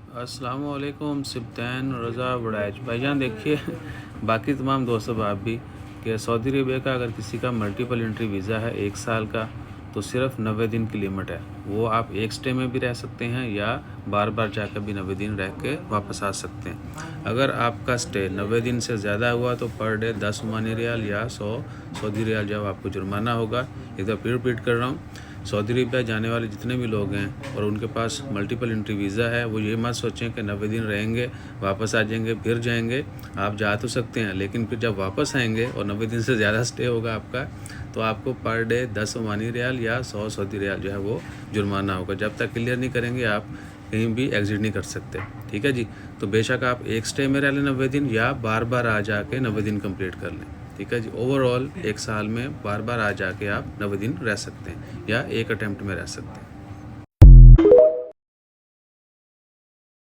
अस्सलामुअलैकुम सिब्तैन रज़ा वड़ैच भाईजान। देखिए बाकी तमाम दोस्तों आप भी कि सऊदी अरेबिया का अगर किसी का मल्टीपल एंट्री वीज़ा है 1 साल का, तो सिर्फ 90 दिन की लिमिट है। वो आप एक स्टे में भी रह सकते हैं या बार बार जाकर भी 90 दिन रह के वापस आ सकते हैं। अगर आपका स्टे 90 दिन से ज़्यादा हुआ तो पर डे 10 ओमानी रियाल या 100 सऊदी रियाल जब आपको जुर्माना होगा। एक बार फिर रिपीट कर रहा हूँ, सऊदी अरेबिया जाने वाले जितने भी लोग हैं और उनके पास मल्टीपल एंट्री वीज़ा है, वो ये मत सोचें कि 90 दिन रहेंगे वापस आ जाएंगे फिर जाएंगे। आप जा तो सकते हैं, लेकिन फिर जब वापस आएंगे और 90 दिन से ज़्यादा स्टे होगा आपका, तो आपको पर डे 10 ओमानी रियाल या 100 सऊदी रियाल जो है वो जुर्माना होगा। जब तक क्लियर नहीं करेंगे आप कहीं भी एग्ज़िट नहीं कर सकते। ठीक है जी। तो बेशक आप एक स्टे में रह लें 90 दिन या बार बार आ जाके 90 दिन कंप्लीट कर लें। ठीक है जी। ओवरऑल 1 साल में बार बार आ जाके आप 90 दिन रह सकते हैं या एक अटैम्प्ट में रह सकते हैं।